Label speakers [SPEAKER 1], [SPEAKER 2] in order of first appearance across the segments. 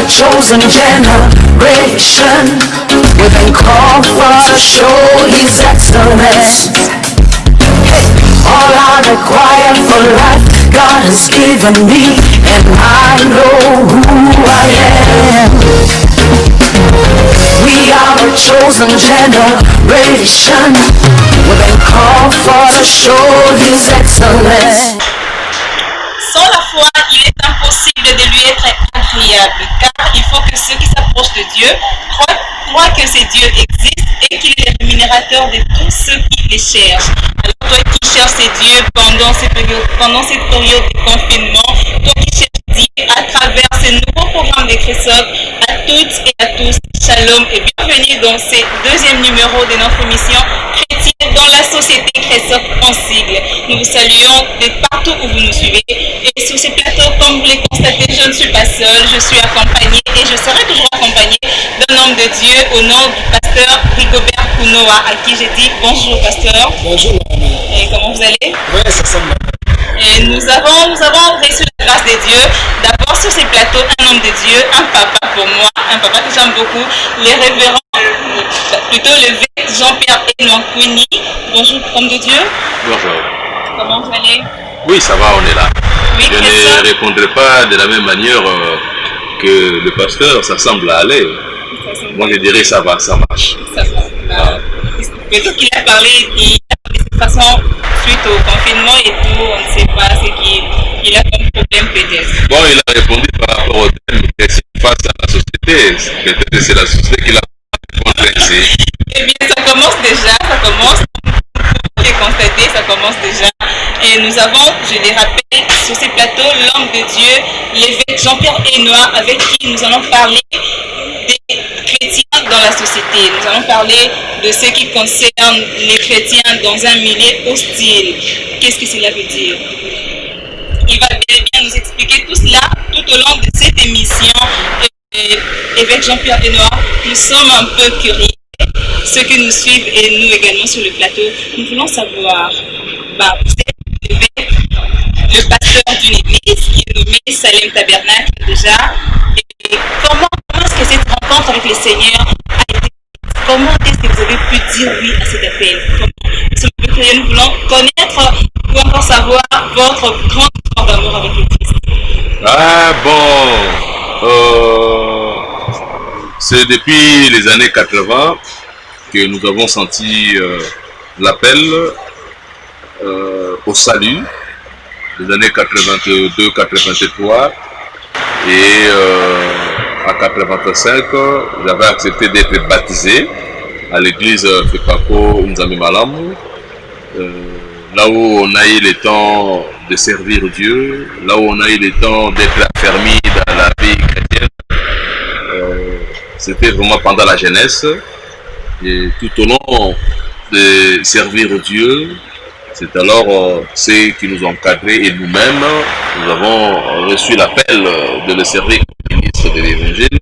[SPEAKER 1] chosen generation. We've been called for to show His excellence. All I require for life, God has given me, and I know who I am. We are a chosen generation. We've been called for to show His excellence.
[SPEAKER 2] Sans la foi, il est impossible de lui être agréable, car il faut que ceux qui s'approchent de Dieu croient que ces dieux existent et qu'il est le rémunérateur de tous ceux qui les cherchent. Alors toi qui cherches ces dieux pendant cette période de confinement, toi qui cherches Dieu à travers ce nouveau programme de Cressoc, à toutes et à tous, shalom et bienvenue dans ce deuxième numéro de notre émission Chrétienne dans la société Cressoc en sigle. Nous vous saluons de partout où vous nous suivez. Et sur ce plateau, comme vous le constatez, je ne suis pas seule, je suis accompagnée et je serai toujours accompagnée d'un homme de Dieu au nom du pasteur Rigobert Kounoa, à qui j'ai dit bonjour pasteur.
[SPEAKER 3] Bonjour.
[SPEAKER 2] Et comment vous allez?
[SPEAKER 3] Oui, ça semble.
[SPEAKER 2] Et nous avons reçu la grâce de Dieu d'avoir sur ces plateaux un homme de Dieu, un papa pour moi, un papa que j'aime beaucoup, l'évêque Jean-Pierre Énoir Kouni. Bonjour, homme de Dieu.
[SPEAKER 4] Bonjour.
[SPEAKER 2] Comment vous allez?
[SPEAKER 4] Oui, ça va, on est là.
[SPEAKER 2] Oui,
[SPEAKER 4] je ne répondrai pas de la même manière que le pasteur, ça semble aller. Moi, je dirais ça va, ça marche.
[SPEAKER 2] Ça va. Plutôt qu'il a parlé de cette façon suite au confinement et tout, on ne sait pas ce qu'il a comme problème peut-être.
[SPEAKER 4] Bon, il a répondu par rapport au thème, mais face à la société, peut-être que c'est la société qui l'a convaincé.
[SPEAKER 2] Eh bien, ça commence déjà, vous pouvez constater, ça commence déjà. Et nous avons, je les rappelle, sur ces plateaux, l'homme de Dieu, l'évêque Jean-Pierre Énoir, avec qui nous allons parler des chrétiens dans la société. Nous allons parler de ce qui concerne les chrétiens dans un milieu hostile. Qu'est-ce que cela veut dire? Il va bel et bien nous expliquer tout cela tout au long de cette émission. Évêque Jean-Pierre Énoir, nous sommes un peu curieux. Ceux qui nous suivent et nous également sur le plateau, nous voulons savoir, vous êtes le pasteur d'une église qui est nommée Salem Tabernacle déjà. Et comment est-ce que cette rencontre avec le Seigneur a été? Comment est-ce que vous avez pu dire oui à cet appel? Nous voulons connaître ou encore savoir votre grande histoire d'amour avec le Christ.
[SPEAKER 4] Ah bon, c'est depuis les années 80 que nous avons senti l'appel au salut, les années 82-83, et en 85, j'avais accepté d'être baptisé à l'église Fepako Nzambe Malamu, là où on a eu le temps de servir Dieu, là où on a eu le temps d'être affermi dans la vie chrétienne. C'était vraiment pendant la jeunesse, et tout au long de servir Dieu, c'est alors ceux qui nous ont encadrés et nous-mêmes, nous avons reçu l'appel de le servir comme ministre de l'Évangile.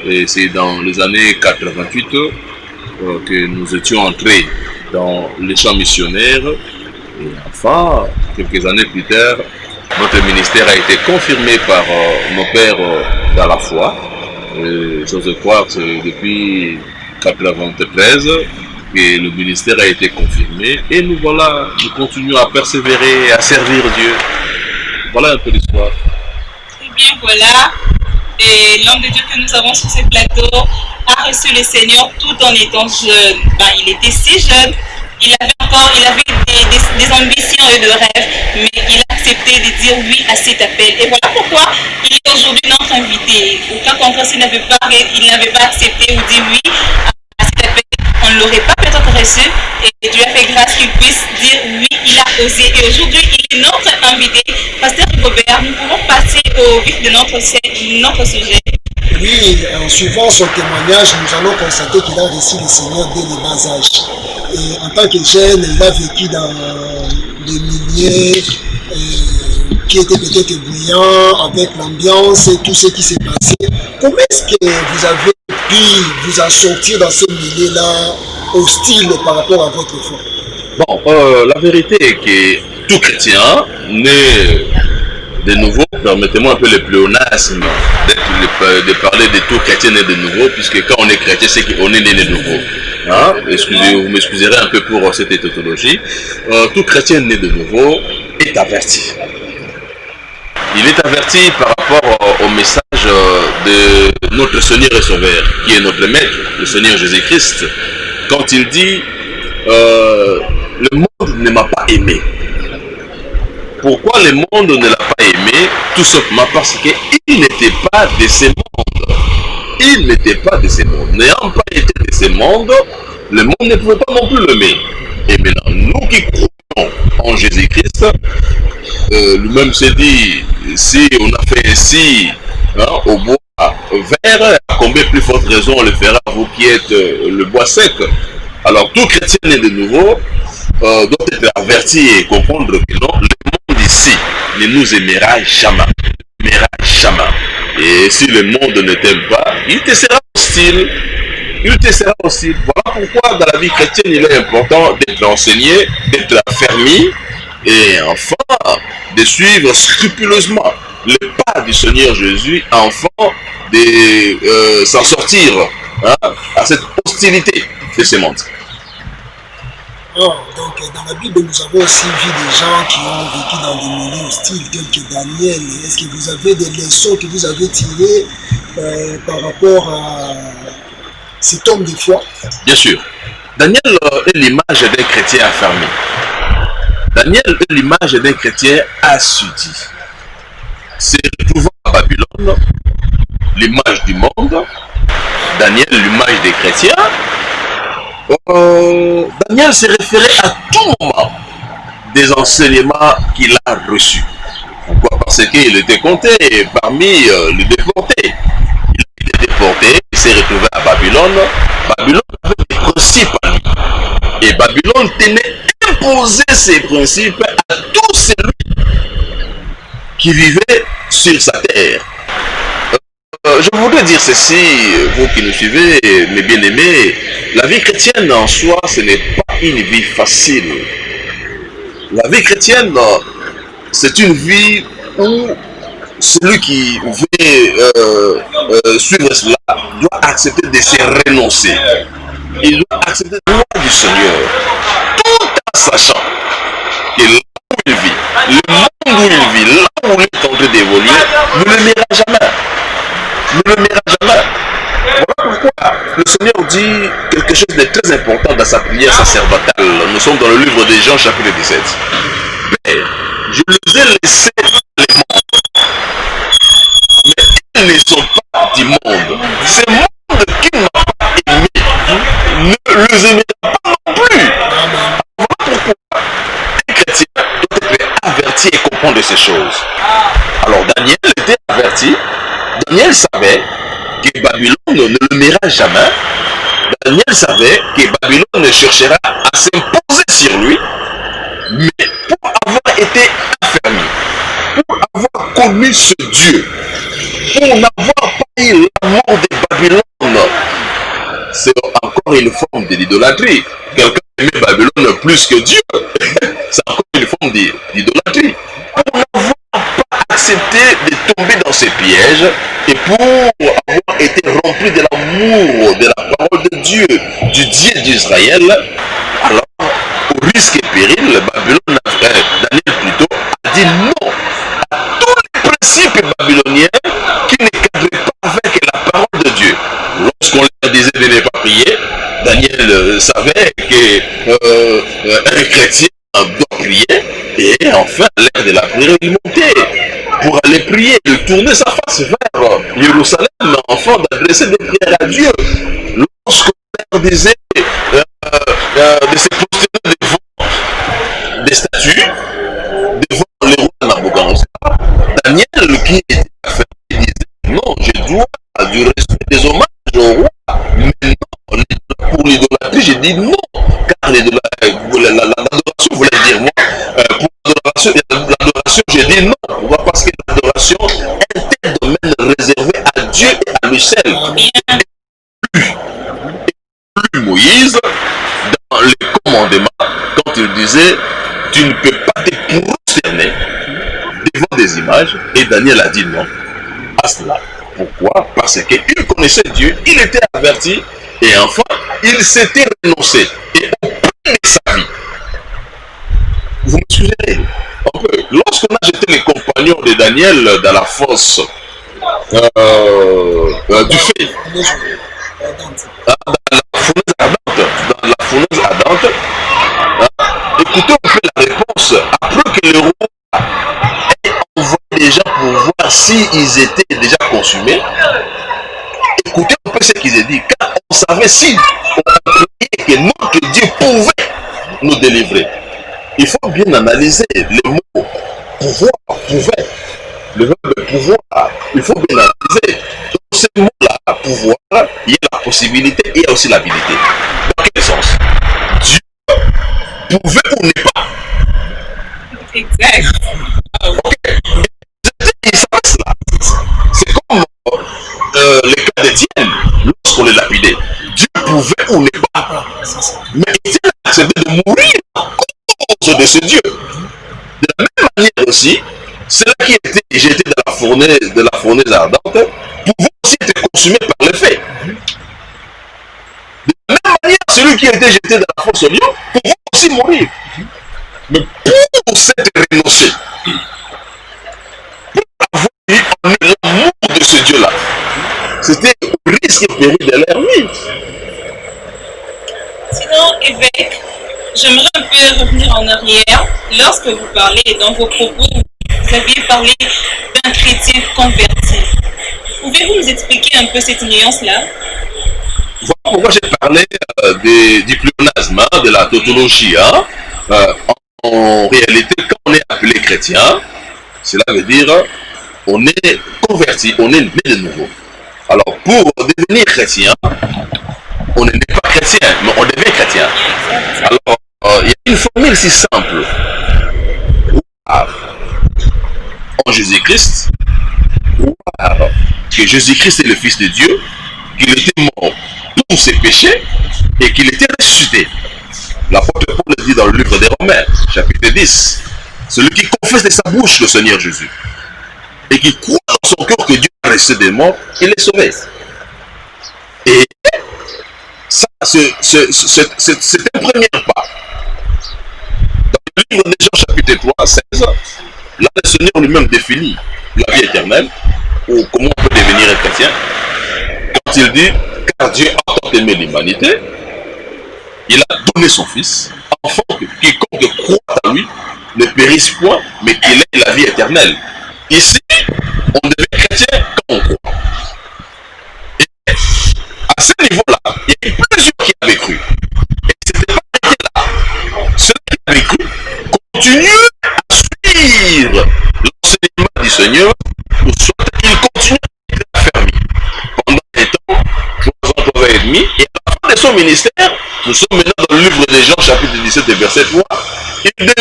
[SPEAKER 4] Et c'est dans les années 88 que nous étions entrés dans les champs missionnaires. Et enfin, quelques années plus tard, notre ministère a été confirmé par mon père dans la foi. J'ose croire que c'est depuis 93 que le ministère a été confirmé. Et nous voilà, nous continuons à persévérer et à servir Dieu. Voilà un peu l'histoire.
[SPEAKER 2] Très bien, voilà. Et l'homme de Dieu que nous avons sur ce plateau a reçu le Seigneur tout en étant jeune. Il était si jeune, il avait des ambitions et des rêves, mais il a accepté de dire oui à cet appel. Et voilà pourquoi il est aujourd'hui notre invité. Au cas contraire, s'il n'avait pas accepté ou dit oui à cet appel, on ne l'aurait pas peut-être reçu. Et Dieu a fait grâce qu'il puisse dire oui, il a osé. Et aujourd'hui, il est notre invité. Pasteur Rigobert, nous pouvons passer au vif de notre sujet.
[SPEAKER 3] Oui, en suivant son témoignage, nous allons constater qu'il a reçu le Seigneur dès le bas âge. Et en tant que jeune, il a vécu dans des milieux qui étaient peut-être bruyants, avec l'ambiance et tout ce qui s'est passé. Comment est-ce que vous avez pu vous en sortir dans ce milieu-là hostile par rapport à votre foi?
[SPEAKER 4] Bon, la vérité est que tout chrétien naît de nouveau, permettez-moi un peu le pléonasme de parler de tout chrétien né de nouveau, puisque quand on est chrétien, c'est qu'on est né de nouveau. Hein? Vous m'excuserez un peu pour cette tautologie. Tout chrétien né de nouveau est averti. Il est averti par rapport au message de notre Seigneur et Sauveur, qui est notre Maître, le Seigneur Jésus-Christ, quand il dit le monde ne m'a pas aimé. Pourquoi le monde ne l'a pas aimé? Tout simplement parce qu'il n'était pas de ce monde. Il n'était pas de ce monde. N'ayant pas été de ce monde, le monde ne pouvait pas non plus l'aimer. Et maintenant, nous qui croyons en Jésus-Christ, lui-même s'est dit, si on a fait ainsi au bois vert, à combien plus forte raison on le fera, vous qui êtes le bois sec. Alors tout chrétien né de nouveau doit être averti et comprendre que non, le monde ici ne nous aimera jamais. Et si le monde ne t'aime pas, il te sera hostile. Il te sera hostile. Voilà pourquoi dans la vie chrétienne, il est important d'être enseigné, d'être affermi et enfin de suivre scrupuleusement le pas du Seigneur Jésus afin de s'en sortir à cette hostilité de ce monde.
[SPEAKER 3] Oh, donc dans la Bible, nous avons aussi vu des gens qui ont vécu dans des milieux hostiles, tels que Daniel. Est-ce que vous avez des leçons que vous avez tirées par rapport à cet homme de foi?
[SPEAKER 4] Bien sûr. Daniel est l'image d'un chrétien affermi. Daniel est l'image d'un chrétien assudi. C'est retrouvant à Babylone, l'image du monde. Daniel, l'image des chrétiens. Daniel s'est référé à tout moment des enseignements qu'il a reçus. Pourquoi? Parce qu'il était compté parmi les déportés. Il était déporté, il s'est retrouvé à Babylone. Babylone avait des principes à lui. Et Babylone tenait à imposer ses principes à tous celui qui vivait sur sa terre. Je voudrais dire ceci, vous qui nous suivez, mes bien-aimés, la vie chrétienne en soi, ce n'est pas une vie facile. La vie chrétienne, c'est une vie où celui qui veut suivre cela doit accepter de se renoncer. Il doit accepter la loi du Seigneur, tout en sachant que là où il vit, le monde où il vit, là où il est en train d'évoluer, ne le mérite jamais. Ne le mérite jamais. Voilà pourquoi le Seigneur dit quelque chose de très important dans sa prière sacerdotale. Nous sommes dans le livre de Jean, chapitre 17. Père, je les ai laissés dans le monde, mais ils ne sont pas du monde. Ce monde qui ne m'a pas aimé ne les aimera pas non plus. Voilà pourquoi les chrétiens doivent être avertis et comprendre ces choses. Alors Daniel était averti. Daniel savait que Babylone ne le mérira jamais. Daniel savait que Babylone cherchera à s'imposer sur lui. Mais pour avoir été affermi, pour avoir connu ce Dieu, pour n'avoir pas eu la mort de Babylone, c'est encore une forme de l'idolâtrie. Quelqu'un aimait Babylone plus que Dieu. C'est encore une forme d'idolâtrie. Pour n'avoir pas accepté de tomber dans ces pièges et pour avoir été rempli de l'amour de la parole de Dieu, du Dieu d'Israël, alors au risque et péril, Babylone, Daniel plutôt, a dit non à tous les principes babyloniens qui ne cadraient pas avec la parole de Dieu. Lorsqu'on leur disait de ne pas prier, Daniel savait qu'un chrétien doit prier, et enfin l'heure de la prière il montait pour aller prier, il tournait sa face vers Jérusalem afin d'adresser des prières à Dieu. Lorsqu'on leur disait de se prosterner devant des statues, devant les rois de Nabucodonosor, Daniel qui était affairé disait non, je dois du respect des hommages au roi, mais non, pour l'idolâtrie, j'ai dit non, car l'adoration voulait dire moi, pour l'adoration, j'ai dit non, pourquoi? Parce que l'adoration est un domaine réservé à Dieu et à lui seul. Et plus Moïse, dans les commandements, quand il disait tu ne peux pas te prosterner devant des images. Et Daniel a dit non à cela. Pourquoi? Parce qu'il connaissait Dieu, il était averti, et enfin, il s'était renoncé. Et au prix de sa vie. Vous me suivez un peu. Lorsqu'on a jeté les compagnons de Daniel dans la fosse du feu, dans la fournaise ardente, écoutez un peu la réponse. Après que le roi ait envoyé des gens pour voir s'ils étaient déjà consumés, écoutez un peu ce qu'ils ont dit, car on savait si on croyait que notre Dieu pouvait nous délivrer. Il faut bien analyser les mots pouvoir, pouvait, le verbe pouvoir, il faut bien analyser. Dans ces mots-là, pouvoir, il y a la possibilité et il y a aussi l'habilité. Dans quel sens? Dieu pouvait ou n'est pas.
[SPEAKER 2] Exact.
[SPEAKER 4] Ok. Il savait cela. C'est comme les cas d'Étienne, lorsqu'on les lapidait. Dieu pouvait ou n'est pas. Mais Étienne a accepté de mourir à cause de ce Dieu. De la même manière aussi, ceux qui étaient jetés dans la fournaise ardente pouvaient aussi être consumés par le feu. De la même manière, celui qui était jeté dans la fosse au lion pouvait aussi mourir. Mais pour s'être renoncé, pour avoir eu en l'amour de ce Dieu-là, c'était au risque et péril de leur vie.
[SPEAKER 2] Sinon, évêque, j'aimerais un peu revenir en arrière. Lorsque vous parlez dans vos propos, vous aviez parlé d'un chrétien converti. Pouvez-vous nous expliquer un peu cette nuance-là?
[SPEAKER 4] Voilà pourquoi j'ai parlé du pléonasme, de la tautologie. En réalité, quand on est appelé chrétien, cela veut dire on est converti, on est né de nouveau. Alors, pour devenir chrétien, on n'est pas chrétien, mais on devient chrétien. Alors, il y a une formule si simple. En Jésus-Christ, que Jésus-Christ est le Fils de Dieu, qu'il était mort pour ses péchés et qu'il était ressuscité. L'apôtre Paul le dit dans le livre des Romains, chapitre 10. Celui qui confesse de sa bouche le Seigneur Jésus et qui croit dans son cœur que Dieu a ressuscité des morts, il est sauvé. Et ça, c'est un premier pas. Dans le livre de Jean, chapitre 3, 16, là, le Seigneur lui-même définit la vie éternelle, ou comment on peut devenir un chrétien, quand il dit, car Dieu a tant aimé l'humanité, il a donné son Fils, afin que quiconque croit à lui ne périsse point, mais qu'il ait la vie éternelle. Ici, on devient chrétien quand on croit. Et à ce niveau-là, il y a eu plusieurs qui avaient cru. Et ce n'était pas arrêté là. Ceux qui avaient cru continuent à suivre l'enseignement du Seigneur, ou soit ils continuent à être affermis. Pendant des temps, 3 ans, 3 ans et demi, et à la fin de son ministère, nous sommes maintenant dans le livre de Jean, chapitre 17, verset 3. Il va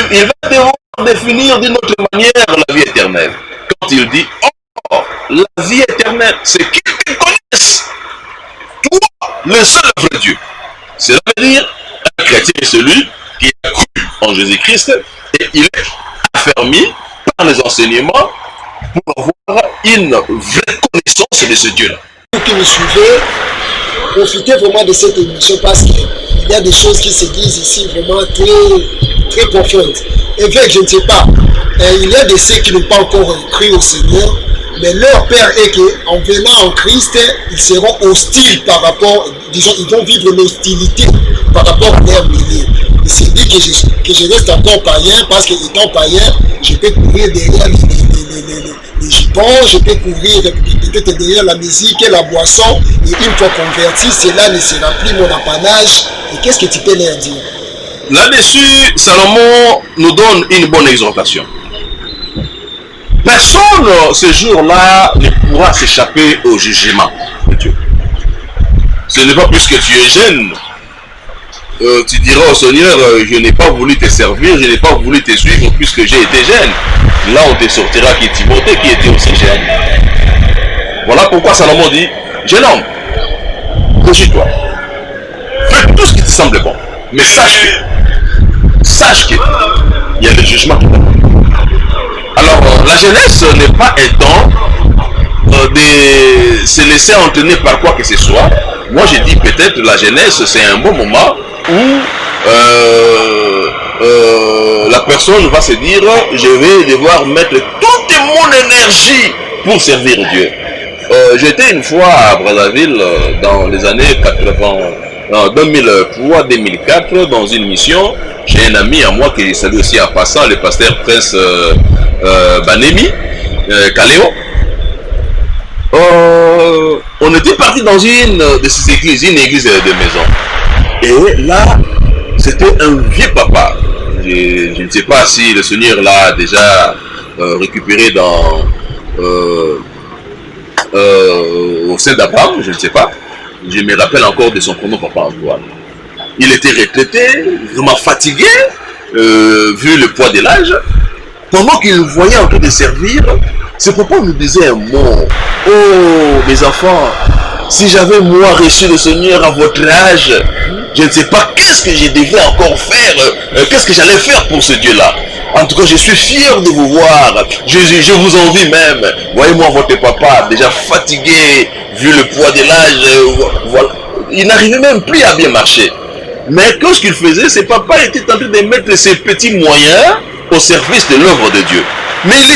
[SPEAKER 4] devoir définir d'une autre manière la vie éternelle. Quand il dit, oh, la vie éternelle, c'est qu'ils te connaissent. Toi, le seul vrai Dieu. Cela veut dire, un chrétien est celui qui a cru en Jésus-Christ et il est affermi par les enseignements pour avoir une vraie connaissance de ce Dieu-là.
[SPEAKER 3] Vous qui me suivez, profitez vraiment de cette émission parce qu'il y a des choses qui se disent ici vraiment très profondes. Évêque, je ne sais pas, il y a des ceux qui n'ont pas encore cru au Seigneur, mais leur peur est qu'en venant en Christ, ils seront hostiles par rapport, disons, ils vont vivre l'hostilité par rapport à leur milieu. Il s'est dit que je reste encore païen parce qu'étant païen, je peux courir derrière les jupons, je peux courir peut-être derrière la musique et la boisson, et une fois converti, cela ne sera plus mon apanage. Et qu'est-ce que tu peux leur dire?
[SPEAKER 4] Là-dessus, Salomon nous donne une bonne exhortation. Personne, ce jour-là, ne pourra s'échapper au jugement de Dieu. Ce n'est pas puisque tu es jeune, tu diras au Seigneur, je n'ai pas voulu te servir, je n'ai pas voulu te suivre puisque j'ai été jeune. Là, on te sortira qui est Timothée, qui était aussi jeune. Voilà pourquoi Salomon dit, jeune homme, couche-toi. Fais tout ce qui te semble bon. Mais sache qu'il y a le jugement qui t'attend. Alors, la jeunesse n'est pas un temps de se laisser entraîner par quoi que ce soit. Moi, je dis peut-être la jeunesse, c'est un bon moment où la personne va se dire, je vais devoir mettre toute mon énergie pour servir Dieu. J'étais une fois à Brazzaville dans les années 2003-2004 dans une mission chez un ami à moi qui je salue aussi en passant, le pasteur Prince Banemi, Kaléo. On était parti dans une de ces églises, une église de maison. Et là, c'était un vieux papa. Je ne sais pas si le Seigneur l'a déjà récupéré dans au sein d'Abraham, je ne sais pas. Je me rappelle encore de son prénom, papa Antoine. Il était retraité, vraiment fatigué, vu le poids de l'âge. Pendant qu'il voyait en train de servir, ce papa nous disait un mot. Oh, mes enfants, si j'avais moi reçu le Seigneur à votre âge, je ne sais pas qu'est-ce que je devais encore faire, qu'est-ce que j'allais faire pour ce Dieu-là. En tout cas, je suis fier de vous voir. Je vous envie même. Voyez-moi votre papa, déjà fatigué, vu le poids de l'âge. Voilà. Il n'arrivait même plus à bien marcher. Mais que ce qu'il faisait, ses papas étaient en train de mettre ses petits moyens au service de l'œuvre de Dieu. Mais il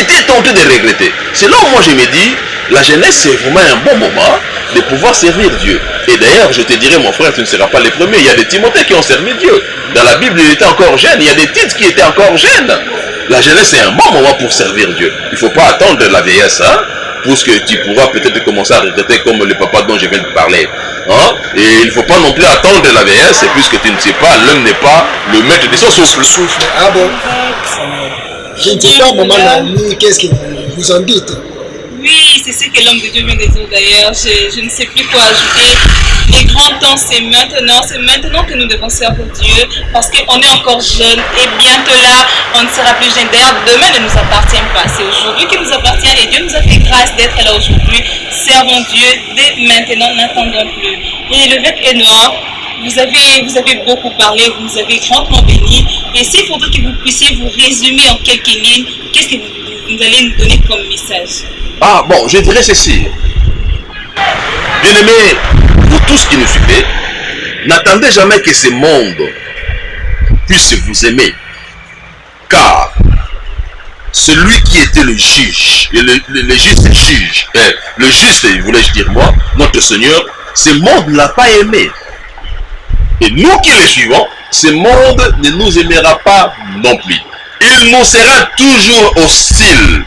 [SPEAKER 4] était tenté de regretter. C'est là où moi je me dis, la jeunesse c'est vraiment un bon moment de pouvoir servir Dieu. Et d'ailleurs, je te dirais, mon frère, tu ne seras pas le premier. Il y a des Timothées qui ont servi Dieu. Dans la Bible, il était encore jeune. Il y a des titres qui étaient encore jeunes. La jeunesse c'est un bon moment pour servir Dieu. Il ne faut pas attendre la vieillesse, hein, pour que tu pourras peut-être commencer à regretter comme le papa dont je viens de parler. Hein? Et il ne faut pas non plus attendre la vieillesse, puisque tu ne sais pas, l'homme n'est pas le maître de son souffle.
[SPEAKER 3] Ah bon? Je ne sais pas, maman Naomi, qu'est-ce que vous en dites?
[SPEAKER 2] Oui, c'est ce que l'homme de Dieu vient de dire d'ailleurs. Je ne sais plus quoi ajouter. Les grands temps, c'est maintenant que nous devons servir Dieu, parce qu'on est encore jeune et bientôt là, on ne sera plus jeune. D'ailleurs, demain ne nous appartient pas. C'est aujourd'hui qui nous appartient et Dieu nous a fait grâce d'être là aujourd'hui. Servons Dieu dès maintenant, n'attendons plus. Et l'évêque Enoch, vous avez beaucoup parlé, vous nous avez grandement béni. Et s'il faudrait que vous puissiez vous résumer en quelques lignes, qu'est-ce que vous allez nous donner comme message?
[SPEAKER 4] Ah bon, je dirais ceci. Bien-aimés, vous tous qui nous suivez, n'attendez jamais que ce monde puisse vous aimer. Car celui qui était le juge, et le juste juge, le juste, voulais-je dire moi, notre Seigneur, ce monde ne l'a pas aimé. Et nous qui le suivons, ce monde ne nous aimera pas non plus. Il nous sera toujours hostile.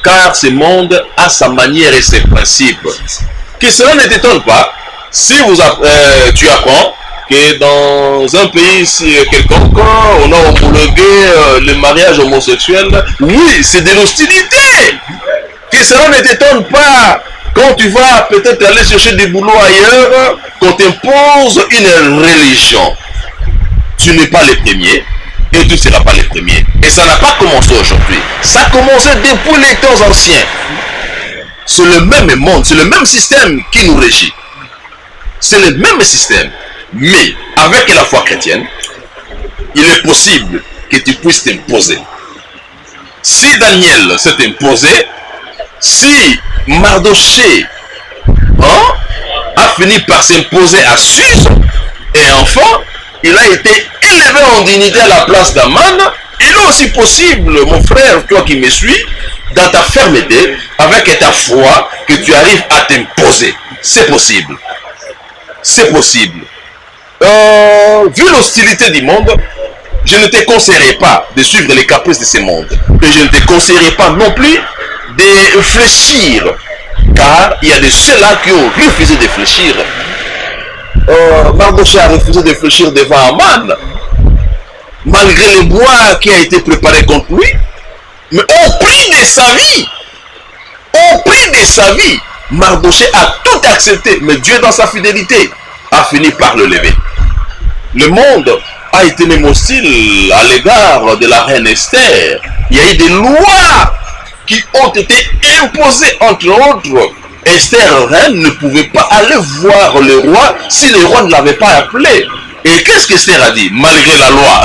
[SPEAKER 4] Car ce monde a sa manière et ses principes. Que cela ne t'étonne pas si tu apprends que dans un pays quelconque, on a homologué le mariage homosexuel. Oui, c'est de l'hostilité. Que cela ne t'étonne pas quand tu vas peut-être aller chercher des boulots ailleurs, qu'on t'impose une religion. Tu n'es pas le premier. Et tu ne seras pas le premier. Et ça n'a pas commencé aujourd'hui. Ça a commencé depuis les temps anciens. C'est le même monde, c'est le même système qui nous régit. C'est le même système. Mais avec la foi chrétienne, il est possible que tu puisses t'imposer. Si Daniel s'est imposé, si Mardoché a fini par s'imposer à Suse, et enfin, il a été élevé en dignité à la place d'Aman, il est aussi possible, mon frère, toi qui me suis, dans ta fermeté, avec ta foi, que tu arrives à t'imposer. C'est possible. C'est possible. Vu l'hostilité du monde, je ne te conseillerais pas de suivre les caprices de ce monde. Et je ne te conseillerais pas non plus de fléchir. Car il y a de ceux-là qui ont refusé de fléchir. Mardoché a refusé de fléchir devant Aman, malgré le bois qui a été préparé contre lui, mais au prix de sa vie, Mardoché a tout accepté, mais Dieu dans sa fidélité a fini par le lever. Le monde a été même hostile à l'égard de la reine Esther. Il y a eu des lois qui ont été imposées, entre autres. Esther, reine, ne pouvait pas aller voir le roi si le roi ne l'avait pas appelé. Et qu'est-ce qu'Esther a dit? Malgré la loi,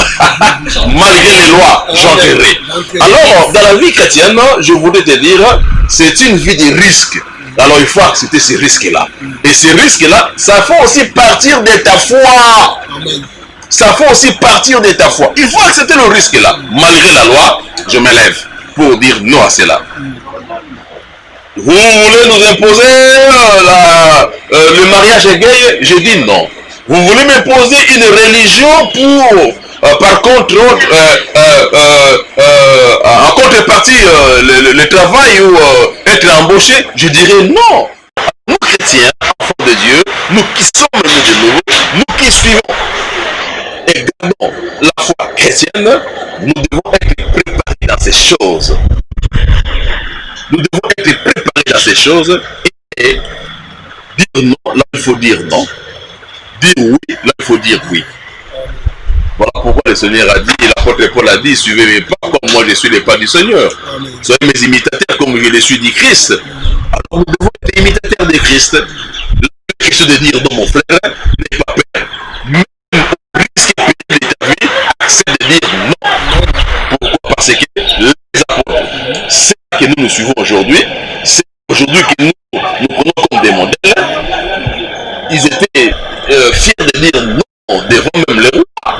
[SPEAKER 4] malgré les lois, j'entrerai. Alors, dans la vie chrétienne, je voudrais te dire, c'est une vie de risques. Alors, il faut accepter ces risques-là. Et ces risques-là, ça fait aussi partir de ta foi. Ça fait aussi partir de ta foi. Il faut accepter le risque-là. Malgré la loi, je me lève pour dire non à cela. Vous voulez nous imposer le mariage gay? Je dis non. Vous voulez m'imposer une religion pour, par contre, en contrepartie, le travail ou être embauché? Je dirais non. Nous chrétiens, enfants de Dieu, nous qui sommes nés de nouveau, nous qui suivons et gardons la foi chrétienne, nous devons être préparés dans ces choses. Nous devons être préparés dans ces choses et dire non, là il faut dire non. Dire oui, là il faut dire oui. Voilà pourquoi le Seigneur a dit, et l'apôtre Paul a dit, suivez mes pas comme moi je suis les pas du Seigneur. Soyez mes imitateurs comme je le suis du Christ. Alors nous devons être imitateurs de Christ. Le Christ de dire non mon frère n'est pas peur. Même au risque de ta vie, accepte de dire non. Pourquoi? Parce que les apôtres, c'est que nous suivons aujourd'hui, c'est aujourd'hui que nous prenons comme des modèles. Ils étaient fiers de dire non devant même les rois.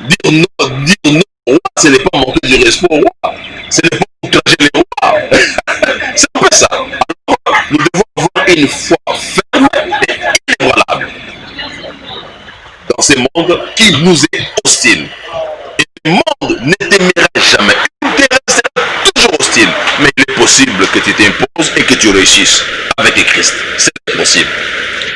[SPEAKER 4] Dire non au roi, ce n'est pas manquer du respect au roi. Ce n'est pas outrager les rois. C'est un peu ça. Alors, nous devons avoir une foi ferme et inébranlable dans ce monde qui nous est hostile. Et le monde ne t'aimera jamais. Il te restera toujours hostile. Mais il est possible que tu t'imposes et que tu réussisses avec Christ. C'est possible.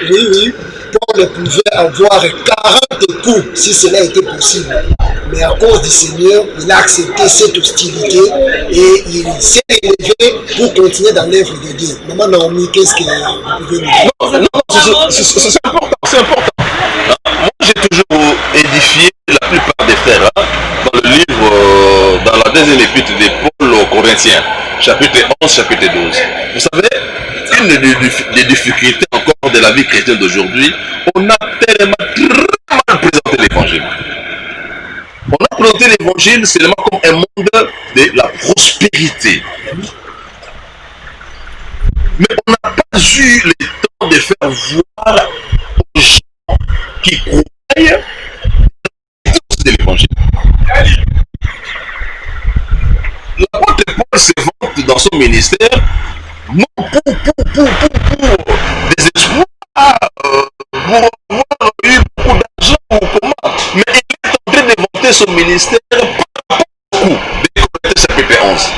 [SPEAKER 3] Oui, oui. Paul pouvait avoir 40 coups si cela était possible. Mais à cause du Seigneur, il a accepté cette hostilité et il s'est élevé pour continuer dans l'œuvre de Dieu. Maman Naomi, qu'est-ce que vous pouvez nous dire?
[SPEAKER 4] Non, c'est important, c'est important. Moi, j'ai toujours édifié la plupart des frères dans le livre, dans la deuxième épître de Paul aux Corinthiens, chapitre 11, chapitre 12. Vous savez, une des difficultés encore de la vie chrétienne d'aujourd'hui, on a tellement très mal présenté l'évangile. On a présenté l'évangile seulement comme un monde de la prospérité. Mais on n'a pas eu le temps de faire voir aux gens qui croient de l'évangile. L'apôtre Paul se vante dans son ministère non pour des espoirs, pour avoir eu beaucoup d'argent ou comment, mais il est en train de vanter son ministère par beaucoup de Corinthiens chapitre 11.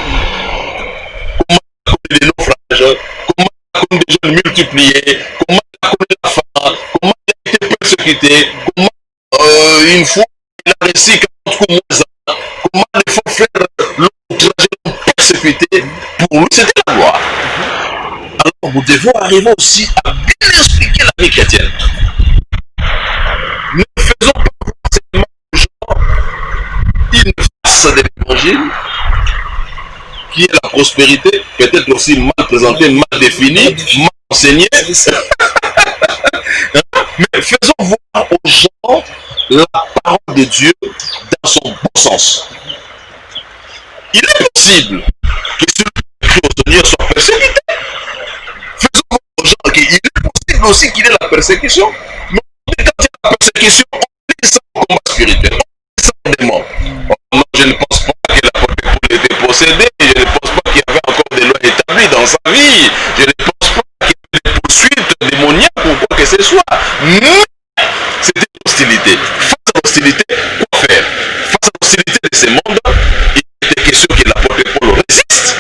[SPEAKER 4] Comment il a connu des naufrages, comment il a connu des jeunes multipliés, comment il a connu la faim, comment il a été persécuté, comment une fois il a réussi 40 coups moins, comment les faux frères l'ont outragé, l'ont persécuté, pour lui c'était la gloire. Alors nous devons arriver aussi à bien expliquer la vie chrétienne. Ne faisons pas forcément aux gens une face de l'évangile qui est la prospérité, peut-être aussi mal présentée, mal définie, mal enseignée. Mais faisons voir aux gens la parole de Dieu dans son bon sens. Il est possible que celui qui crie au Seigneur soit persécuté. Faisons voir aux gens qu'il est possible aussi qu'il ait la persécution. Mais quand il y a la persécution, on est sans combat spirituel, on est sans démon. Non, je ne pense pas que l'apôtre Paul était possédé, je ne pense pas qu'il y avait encore des lois établies dans sa vie, je ne pense pas qu'il y avait des poursuites démoniaques ou quoi que ce soit. Mais c'était l'hostilité. Face à l'hostilité, quoi faire? Face à l'hostilité de ce monde, il était question que l'apôtre Paul résiste.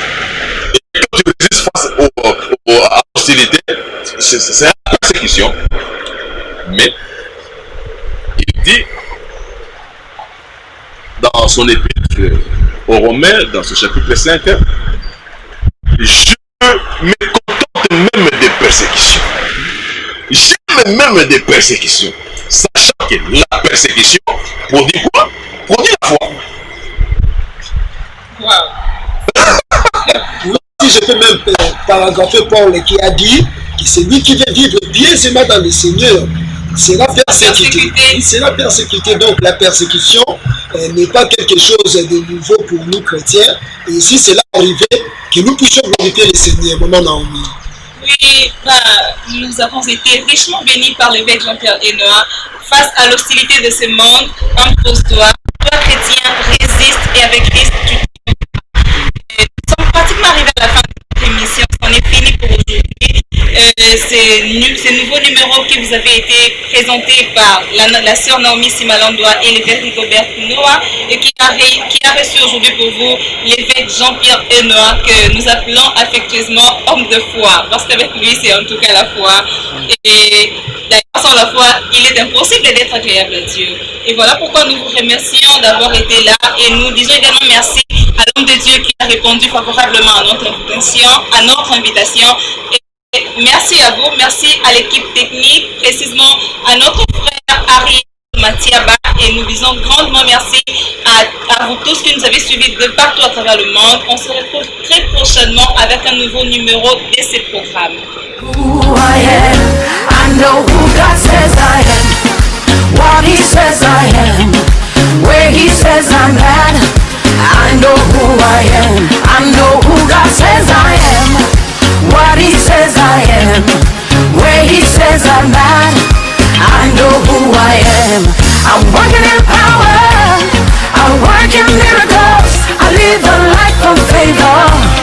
[SPEAKER 4] Et quand tu résistes face à l'hostilité, c'est la persécution. Mais il dit dans son épître aux Romains, dans ce chapitre 5, je me contente même des persécutions. J'aime même des persécutions. Sachant que la persécution produit quoi? Produit la foi.
[SPEAKER 3] Oui, si je peux même paragrapher Paul qui a dit que celui qui veut vivre bien se met dans le Seigneur sera persécuté. Il sera persécuté. Donc la persécution n'est pas quelque chose de nouveau pour nous chrétiens. Et si cela arrivait, que nous puissions glorifier le Seigneur. Maman Naomi.
[SPEAKER 2] Oui, nous avons été richement bénis par l'évêque Jean-Pierre Enoa. Face à l'hostilité de ce monde, impose-toi. Toi, chrétien, résiste et avec Christ, tu nous sommes pratiquement arrivés à la fin de notre émission. On est fini pour aujourd'hui. Ce nouveau numéro qui vous avait été présenté par la sœur Naomi Simalandoa et l'évêque Rigobert Noah et qui a reçu aujourd'hui pour vous l'évêque Jean-Pierre Enoa que nous appelons affectueusement homme de foi parce qu'avec lui c'est en tout cas la foi et d'ailleurs sans la foi il est impossible d'être agréable à Dieu et voilà pourquoi nous vous remercions d'avoir été là et nous disons également merci à l'homme de Dieu qui a répondu favorablement à notre invitation. Merci à vous, merci à l'équipe technique, précisément à notre frère Ari Mathiaba et nous disons grandement merci à vous tous qui nous avez suivis de partout à travers le monde. On se retrouve très prochainement avec un nouveau numéro de ce programme.
[SPEAKER 1] Who I am, I know who God says I am, what He says I am, where He says I'm at. I know who I am, I know who God says I am. What He says I am, where He says I'm at. I know who I am. I'm working in power, I work in miracles. I live a life of favor.